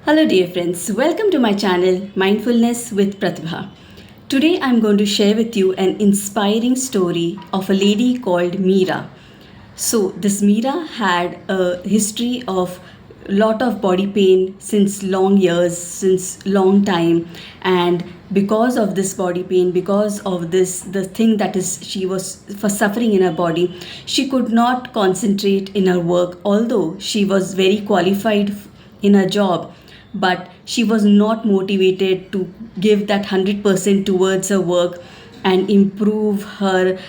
Hello, dear friends. Welcome to my channel, Mindfulness with Pratibha. Today, I'm going to share with you an inspiring story of a lady called Meera. So, this Meera had a history of lot of body pain since long years, since long time, and because of this body pain, because of this, the thing that is she was for suffering in her body, she could not concentrate in her work. Although she was very qualified in her job, but she was not motivated to give that 100% towards her work and improve her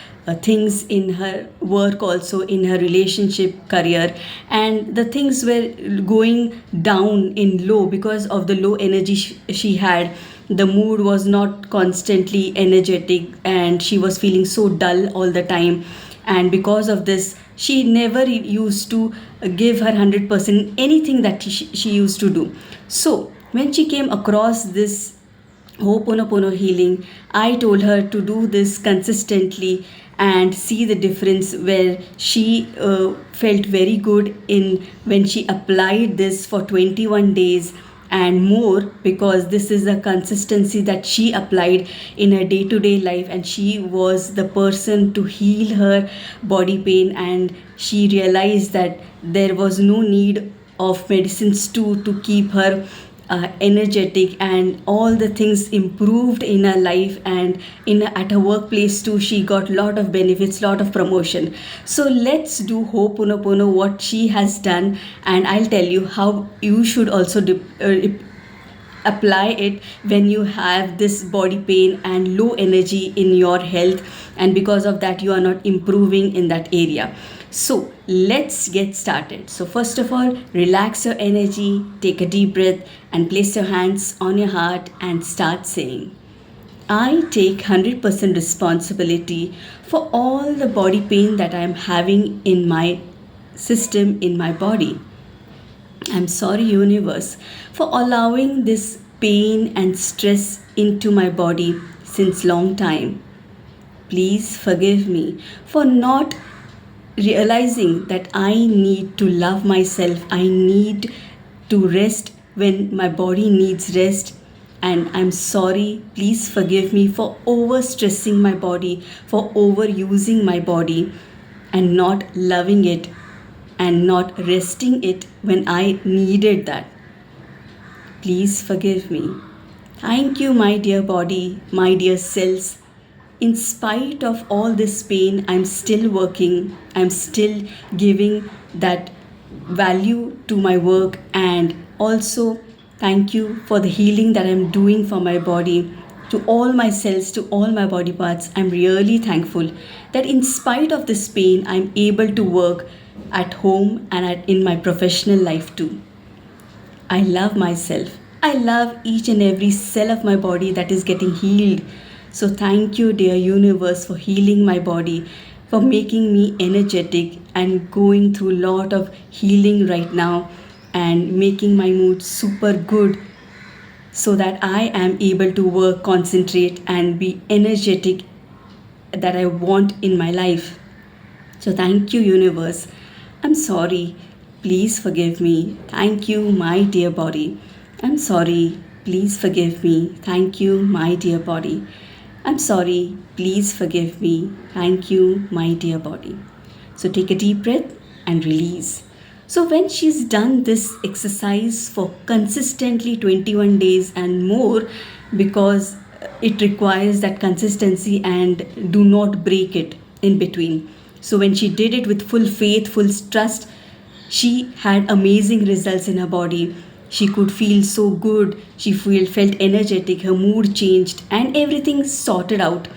things in her work, also in her relationship career, and the things were going down in low because of the low energy she had. The mood was not constantly energetic and she was feeling so dull all the time, and because of this she never used to give her 100% anything that she used to do. So when she came across this Ho'oponopono healing, I told her to do this consistently and see the difference, where she felt very good in when she applied this for 21 days and more, because this is a consistency that she applied in her day to day life, and she was the person to heal her body pain, and she realized that there was no need of medicines to keep her energetic, and all the things improved in her life, and in at her workplace too she got lot of benefits, lot of promotion. So let's do Ho'oponopono what she has done, and I'll tell you how you should also apply it when you have this body pain and low energy in your health, and because of that you are not improving in that area. So let's get started. So first of all, relax your energy, take a deep breath, and place your hands on your heart and start saying, I take 100% responsibility for all the body pain that I am having in my system, in my body. I'm sorry, universe, for allowing this pain and stress into my body since long time. Please forgive me for not realizing that I need to love myself. I need to rest when my body needs rest. And I'm sorry, please forgive me for overstressing my body, for overusing my body, and not loving it and not resting it when I needed that. Please forgive me. Thank you, my dear body, my dear cells. In spite of all this pain, I'm still working, I'm still giving that value to my work, and also thank you for the healing that I'm doing for my body. To all my cells, to all my body parts, I'm really thankful that in spite of this pain, I'm able to work at home and in my professional life too. I love myself. I love each and every cell of my body that is getting healed. So thank you, dear universe, for healing my body, for making me energetic and going through a lot of healing right now, and making my mood super good, so that I am able to work, concentrate, and be energetic that I want in my life. So thank you, universe. I'm sorry. Please forgive me. Thank you, my dear body. I'm sorry. Please forgive me. Thank you, my dear body. I'm sorry. Please forgive me. Thank you, my dear body. So take a deep breath and release. So when she's done this exercise for consistently 21 days and more, because it requires that consistency and do not break it in between. So when she did it with full faith, full trust, she had amazing results in her body. She could feel so good. She felt energetic. Her mood changed and everything sorted out.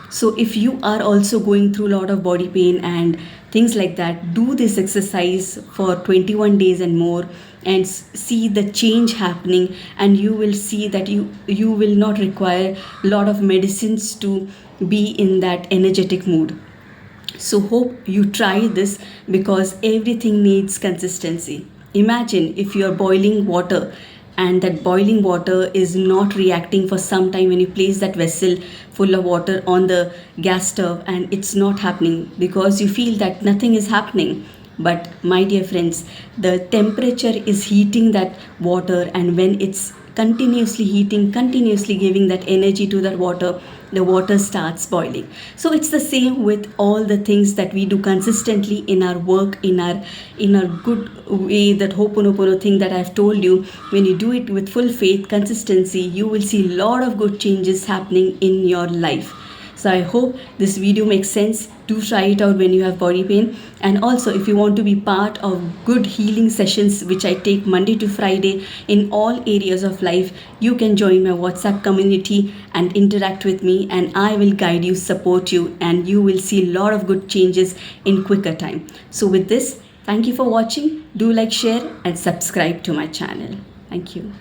So if you are also going through a lot of body pain and things like that, do this exercise for 21 days and more, and see the change happening, and you will see that you will not require a lot of medicines to be in that energetic mood. So hope you try this, because everything needs consistency. Imagine if you are boiling water and that boiling water is not reacting for some time, when you place that vessel full of water on the gas stove and it's not happening because you feel that nothing is happening. But my dear friends, the temperature is heating that water, and when it's continuously heating, continuously giving that energy to that water, the water starts boiling. So it's the same with all the things that we do consistently in our work, in our good way, that Ho'oponopono thing that I've told you. When you do it with full faith, consistency, you will see a lot of good changes happening in your life. So I hope this video makes sense. Do try it out when you have body pain. And also, if you want to be part of good healing sessions, which I take Monday to Friday in all areas of life, you can join my WhatsApp community and interact with me, and I will guide you, support you, and you will see a lot of good changes in quicker time. So with this, thank you for watching. Do like, share, and subscribe to my channel. Thank you.